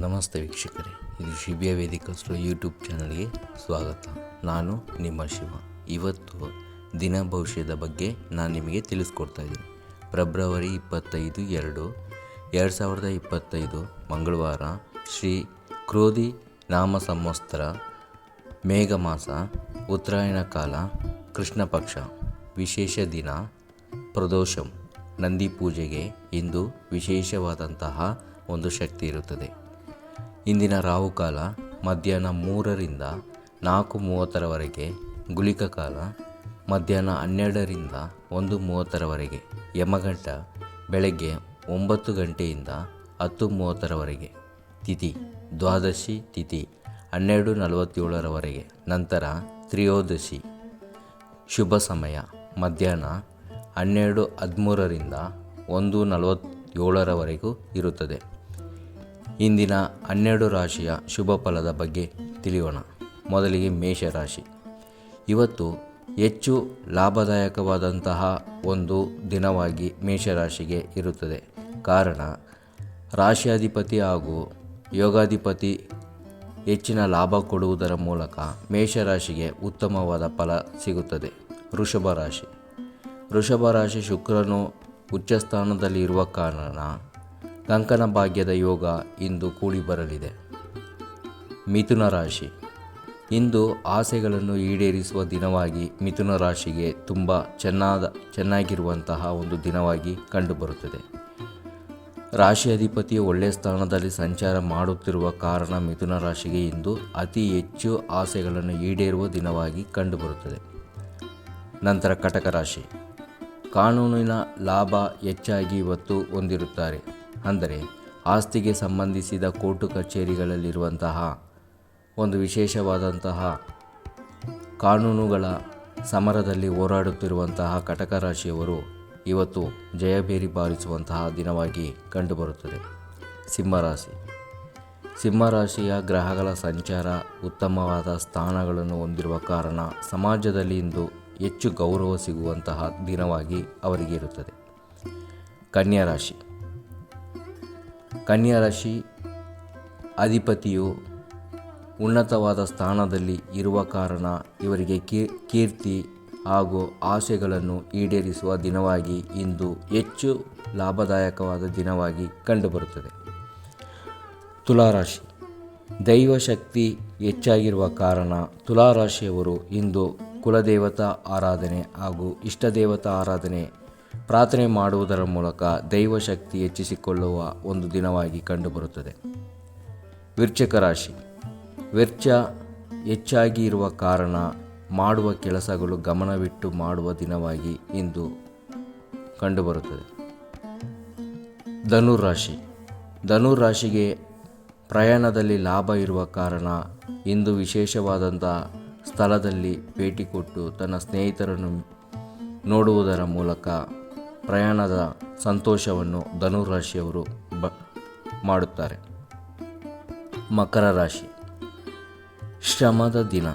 ನಮಸ್ತೆ ವೀಕ್ಷಕರೇ, ಇದು ಶಿಬಿಯ ವೇದಿಕಸ್ರು ಯೂಟ್ಯೂಬ್ ಚಾನಲ್ಗೆ ಸ್ವಾಗತ. ನಾನು ನಿಮ್ಮ ಶಿವ. ಇವತ್ತು ದಿನ ಭವಿಷ್ಯದ ಬಗ್ಗೆ ನಾನು ನಿಮಗೆ ತಿಳಿಸ್ಕೊಡ್ತಾ ಇದ್ದೀನಿ. ಫೆಬ್ರವರಿ 25, 2025 ಮಂಗಳವಾರ, ಶ್ರೀ ಕ್ರೋಧಿ ನಾಮ ಸಂವತ್ಸರ, ಮೇಘ ಮಾಸ, ಉತ್ತರಾಯಣ ಕಾಲ, ಕೃಷ್ಣ ಪಕ್ಷ, ವಿಶೇಷ ದಿನ ಪ್ರದೋಷಂ. ನಂದಿ ಪೂಜೆಗೆ ಇಂದು ವಿಶೇಷವಾದಂತಹ ಒಂದು ಶಕ್ತಿ ಇರುತ್ತದೆ. ಇಂದಿನ ರಾಹುಕಾಲ ಮಧ್ಯಾಹ್ನ 3ರಿಂದ 4:30ರವರೆಗೆ, ಗುಳಿಕ ಕಾಲ ಮಧ್ಯಾಹ್ನ 12ರಿಂದ 1:30ರವರೆಗೆ, ಯಮಗಂಟ ಬೆಳಗ್ಗೆ 9 ಗಂಟೆಯಿಂದ 10:30ರವರೆಗೆ, ತಿಥಿ ದ್ವಾದಶಿ ತಿಥಿ 12:47ರವರೆಗೆ, ನಂತರ ತ್ರಯೋದಶಿ. ಶುಭ ಸಮಯ ಮಧ್ಯಾಹ್ನ 12:13ರಿಂದ 1:47ರವರೆಗೂ ಇರುತ್ತದೆ. ಇಂದಿನ 12 ರಾಶಿಯ ಶುಭ ಫಲದ ಬಗ್ಗೆ ತಿಳಿಯೋಣ. ಮೊದಲಿಗೆ ಮೇಷರಾಶಿ. ಇವತ್ತು ಹೆಚ್ಚು ಲಾಭದಾಯಕವಾದಂತಹ ಒಂದು ದಿನವಾಗಿ ಮೇಷರಾಶಿಗೆ ಇರುತ್ತದೆ. ಕಾರಣ, ರಾಶಿಯಾಧಿಪತಿ ಹಾಗೂ ಯೋಗಾಧಿಪತಿ ಹೆಚ್ಚಿನ ಲಾಭ ಕೊಡುವುದರ ಮೂಲಕ ಮೇಷರಾಶಿಗೆ ಉತ್ತಮವಾದ ಫಲ ಸಿಗುತ್ತದೆ. ವೃಷಭ ರಾಶಿ ಶುಕ್ರನು ಉಚ್ಚಸ್ಥಾನದಲ್ಲಿ ಇರುವ ಕಾರಣ ಕಂಕಣ ಭಾಗ್ಯದ ಯೋಗ ಇಂದು ಕೂಡಿ ಬರಲಿದೆ. ಮಿಥುನ ರಾಶಿ. ಇಂದು ಆಸೆಗಳನ್ನು ಈಡೇರಿಸುವ ದಿನವಾಗಿ ಮಿಥುನ ರಾಶಿಗೆ ತುಂಬ ಚೆನ್ನಾಗಿರುವಂತಹ ಒಂದು ದಿನವಾಗಿ ಕಂಡುಬರುತ್ತದೆ. ರಾಶಿ ಅಧಿಪತಿಯು ಒಳ್ಳೆಯ ಸ್ಥಾನದಲ್ಲಿ ಸಂಚಾರ ಮಾಡುತ್ತಿರುವ ಕಾರಣ ಮಿಥುನ ರಾಶಿಗೆ ಇಂದು ಅತಿ ಹೆಚ್ಚು ಆಸೆಗಳನ್ನು ಈಡೇರುವ ದಿನವಾಗಿ ಕಂಡುಬರುತ್ತದೆ. ನಂತರ ಕಟಕ ರಾಶಿ. ಕಾನೂನಿನ ಲಾಭ ಹೆಚ್ಚಾಗಿ ಇವತ್ತು ಹೊಂದಿರುತ್ತಾರೆ. ಅಂದರೆ ಆಸ್ತಿಗೆ ಸಂಬಂಧಿಸಿದ ಕೋರ್ಟು ಕಚೇರಿಗಳಲ್ಲಿರುವಂತಹ ಒಂದು ವಿಶೇಷವಾದಂತಹ ಕಾನೂನುಗಳ ಸಮರದಲ್ಲಿ ಹೋರಾಡುತ್ತಿರುವಂತಹ ಕಟಕ ರಾಶಿಯವರು ಇವತ್ತು ಜಯಬೇರಿ ಬಾರಿಸುವಂತಹ ದಿನವಾಗಿ ಕಂಡುಬರುತ್ತದೆ. ಸಿಂಹರಾಶಿಯ ಗ್ರಹಗಳ ಸಂಚಾರ ಉತ್ತಮವಾದ ಸ್ಥಾನಗಳನ್ನು ಹೊಂದಿರುವ ಕಾರಣ ಸಮಾಜದಲ್ಲಿ ಇಂದು ಹೆಚ್ಚು ಗೌರವ ಸಿಗುವಂತಹ ದಿನವಾಗಿ ಅವರಿಗೆ ಇರುತ್ತದೆ. ಕನ್ಯಾ ರಾಶಿ ಅಧಿಪತಿಯು ಉನ್ನತವಾದ ಸ್ಥಾನದಲ್ಲಿ ಇರುವ ಕಾರಣ ಇವರಿಗೆ ಕೀರ್ತಿ ಹಾಗೂ ಆಸೆಗಳನ್ನು ಈಡೇರಿಸುವ ದಿನವಾಗಿ ಇಂದು ಹೆಚ್ಚು ಲಾಭದಾಯಕವಾದ ದಿನವಾಗಿ ಕಂಡುಬರುತ್ತದೆ. ತುಲಾರಾಶಿ. ದೈವಶಕ್ತಿ ಹೆಚ್ಚಾಗಿರುವ ಕಾರಣ ತುಲಾರಾಶಿಯವರು ಇಂದು ಕುಲದೇವತಾ ಆರಾಧನೆ ಹಾಗೂ ಇಷ್ಟದೇವತಾ ಆರಾಧನೆ ಪ್ರಾರ್ಥನೆ ಮಾಡುವುದರ ಮೂಲಕ ದೈವಶಕ್ತಿ ಹೆಚ್ಚಿಸಿಕೊಳ್ಳುವ ಒಂದು ದಿನವಾಗಿ ಕಂಡುಬರುತ್ತದೆ. ವೃಶ್ಚಿಕ ರಾಶಿ. ವೆಚ್ಚ ಹೆಚ್ಚಾಗಿ ಇರುವ ಕಾರಣ ಮಾಡುವ ಕೆಲಸಗಳು ಗಮನವಿಟ್ಟು ಮಾಡುವ ದಿನವಾಗಿ ಇಂದು ಕಂಡುಬರುತ್ತದೆ. ಧನುರಾಶಿಗೆ ಪ್ರಯಾಣದಲ್ಲಿ ಲಾಭ ಇರುವ ಕಾರಣ ಇಂದು ವಿಶೇಷವಾದಂಥ ಸ್ಥಳದಲ್ಲಿ ಭೇಟಿ ಕೊಟ್ಟು ತನ್ನ ಸ್ನೇಹಿತರನ್ನು ನೋಡುವುದರ ಮೂಲಕ ಪ್ರಯಾಣದ ಸಂತೋಷವನ್ನು ಧನುರಾಶಿಯವರು ಮಾಡುತ್ತಾರೆ. ಮಕರ ರಾಶಿ. ಶ್ರಮದ ದಿನ.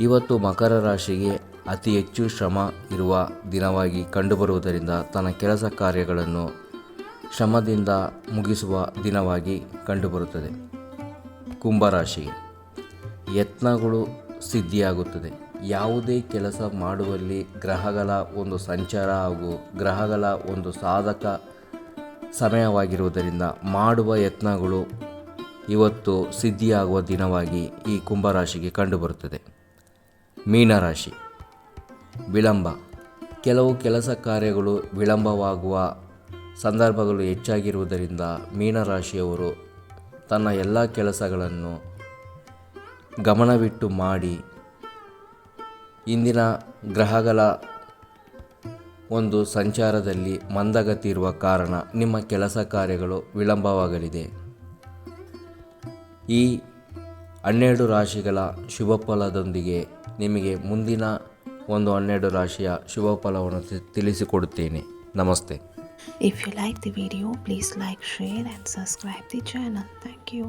ಇವತ್ತು ಮಕರ ರಾಶಿಗೆ ಅತಿ ಹೆಚ್ಚು ಶ್ರಮ ಇರುವ ದಿನವಾಗಿ ಕಂಡುಬರುವುದರಿಂದ ತನ್ನ ಕೆಲಸ ಕಾರ್ಯಗಳನ್ನು ಶ್ರಮದಿಂದ ಮುಗಿಸುವ ದಿನವಾಗಿ ಕಂಡುಬರುತ್ತದೆ. ಕುಂಭರಾಶಿಗೆ ಯತ್ನಗಳು ಸಿದ್ಧಿಯಾಗುತ್ತದೆ. ಯಾವುದೇ ಕೆಲಸ ಮಾಡುವಲ್ಲಿ ಗ್ರಹಗಳ ಒಂದು ಸಂಚಾರ ಹಾಗೂ ಗ್ರಹಗಳ ಒಂದು ಸಾಧಕ ಸಮಯವಾಗಿರುವುದರಿಂದ ಮಾಡುವ ಯತ್ನಗಳು ಇವತ್ತು ಸಿದ್ಧಿಯಾಗುವ ದಿನವಾಗಿ ಈ ಕುಂಭರಾಶಿಗೆ ಕಂಡುಬರುತ್ತದೆ. ಮೀನರಾಶಿ. ವಿಳಂಬ. ಕೆಲವು ಕೆಲಸ ಕಾರ್ಯಗಳು ವಿಳಂಬವಾಗುವ ಸಂದರ್ಭಗಳು ಹೆಚ್ಚಾಗಿರುವುದರಿಂದ ಮೀನರಾಶಿಯವರು ತನ್ನ ಎಲ್ಲ ಕೆಲಸಗಳನ್ನು ಗಮನವಿಟ್ಟು ಮಾಡಿ ಇಂದಿನ ಗ್ರಹಗಳ ಒಂದು ಸಂಚಾರದಲ್ಲಿ ಮಂದಗತಿ ಇರುವ ಕಾರಣ ನಿಮ್ಮ ಕೆಲಸ ಕಾರ್ಯಗಳು ವಿಳಂಬವಾಗಲಿದೆ. ಈ 12 ರಾಶಿಗಳ ಶುಭ ಫಲದೊಂದಿಗೆ ನಿಮಗೆ ಮುಂದಿನ ಒಂದು 12 ರಾಶಿಯ ಶುಭ ಫಲವನ್ನು ತಿಳಿಸಿಕೊಡುತ್ತೇನೆ. ನಮಸ್ತೆ. If you like the video, please like, share and subscribe the channel. Thank you.